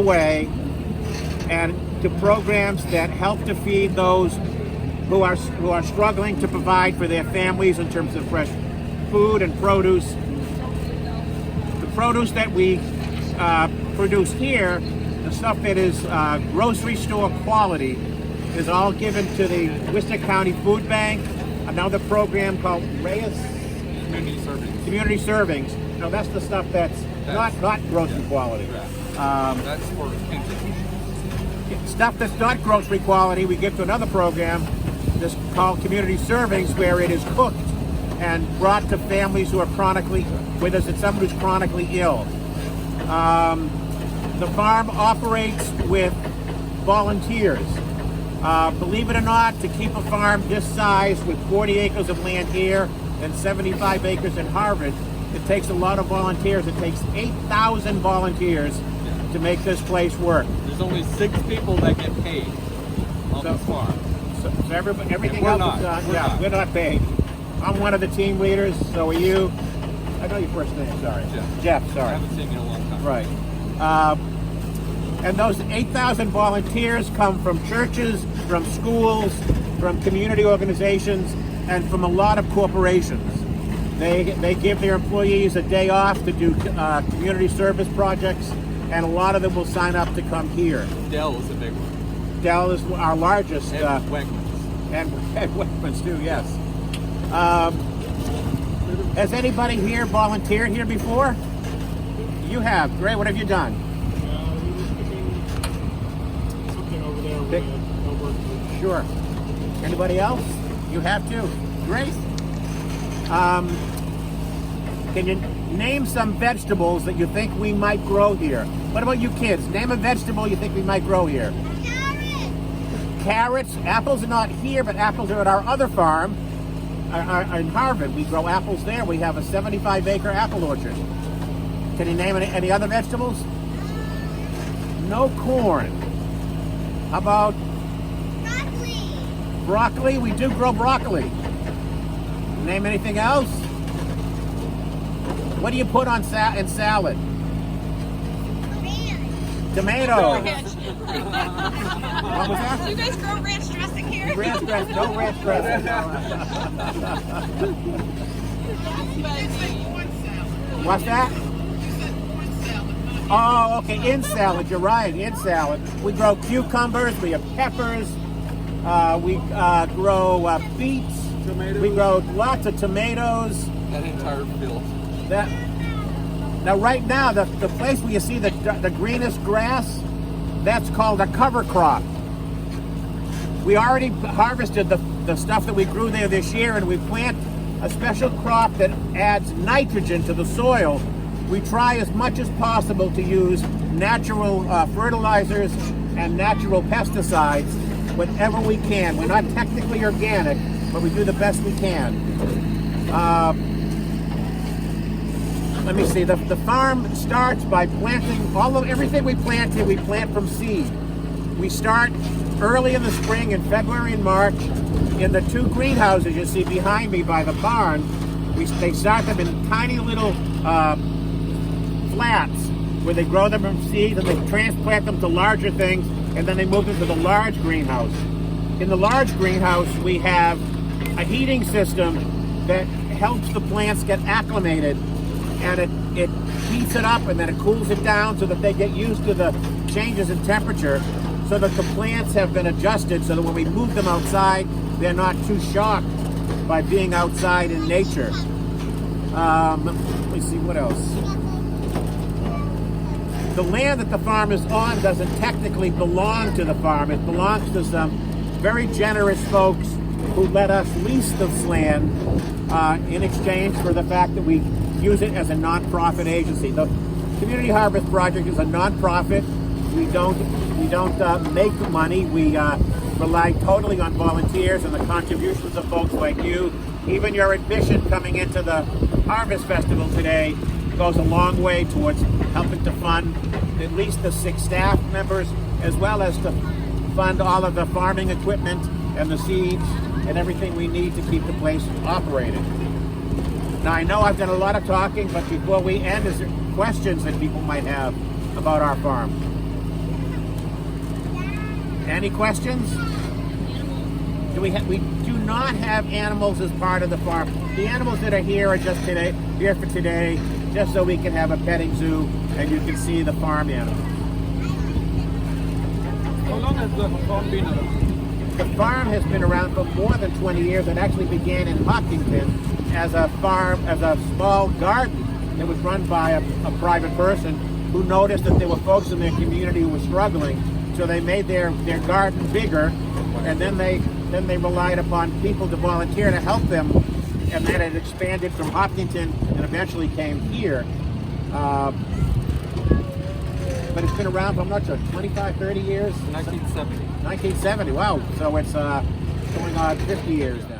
away and to programs that help to feed those who are struggling to provide for their families in terms of fresh food and produce. The produce that we produce here, the stuff that is grocery store quality, is all given to the Worcester County Food Bank, another program called Reyes Community Servings. Now that's the stuff that's not grocery quality. That's for kids. Stuff that's not grocery quality, we give to another program that's called Community Servings, where it is cooked and brought to families who are chronically, whether it's someone who's chronically ill. The farm operates with volunteers. Believe it or not, to keep a farm this size with 40 acres of land here and 75 acres in Harvard, it takes a lot of volunteers. It takes 8,000 volunteers to make this place work. There's only 6 people that get paid on this farm. So everything we're else not. is done. We're not paid. I'm one of the team leaders, so are you. I know your first name, sorry. Jeff, sorry. I haven't seen you in a long time. Right. And those 8,000 volunteers come from churches, from schools, from community organizations, and from a lot of corporations. They give their employees a day off to do community service projects, and a lot of them will sign up to come here. Dell is a big one. Dell is our largest. And Wegmans. And Wegmans too, yes. Has anybody here volunteered here before? You have. Great. What have you done? Something over there with no work. Sure. Anybody else? You have too. Great. Can you name some vegetables that you think we might grow here? What about you kids? Name a vegetable you think we might grow here. Carrots. Apples are not here, but apples are at our other farm in Harvard. We grow apples there. We have a 75-acre apple orchard. Can you name any other vegetables? No corn. How about Broccoli. broccoli? We do grow broccoli. Name anything else? What do you put on in salad? Tomatoes. What was that? Do you guys grow ranch dressing here? Ranch dressing. No ranch dressing. What's that? Oh, okay. In salad. You're right. In salad. We grow cucumbers. We have peppers. We grow beets. Tomatoes. We grow lots of tomatoes. That entire field. Now, right now, the place where you see the greenest grass, that's called a cover crop. We already harvested the stuff that we grew there this year, and we plant a special crop that adds nitrogen to the soil. We try as much as possible to use natural fertilizers and natural pesticides whenever we can. We're not technically organic, but we do the best we can. Let me see. The farm starts by planting everything we plant here. We plant from seed. We start early in the spring, in February and March, in the 2 greenhouses you see behind me by the barn. They start them in tiny little flats where they grow them from seeds, and they transplant them to larger things, and then they move them to the large greenhouse. In the large greenhouse, we have a heating system that helps the plants get acclimated, and it heats it up and then it cools it down so that they get used to the changes in temperature, so that the plants have been adjusted so that when we move them outside, they're not too shocked by being outside in nature. Let me see, what else? The land that the farm is on doesn't technically belong to the farm. It belongs to some very generous folks who let us lease this land in exchange for the fact that we use it as a non-profit agency. The Community Harvest Project is a non-profit. We don't make money. We rely totally on volunteers and the contributions of folks like you. Even your admission coming into the Harvest Festival today goes a long way towards helping to fund at least the 6 staff members, as well as to fund all of the farming equipment and the seeds and everything we need to keep the place operating. Now, I know I've done a lot of talking, but before we end, is there questions that people might have about our farm? Any questions? We do not have animals as part of the farm. The animals that are here are just here for today, just so we can have a petting zoo and you can see the farm animals. How long has the farm been around? The farm has been around for more than 20 years. It actually began in Hopkinton as a farm, as a small garden that was run by a private person who noticed that there were folks in their community who were struggling, so they made their garden bigger, and then they relied upon people to volunteer to help them, and then it expanded from Hopkinton and eventually came here. But it's been around for, I'm not sure, 25, 30 years? 1970. 1970, wow. So it's going on 50 years now.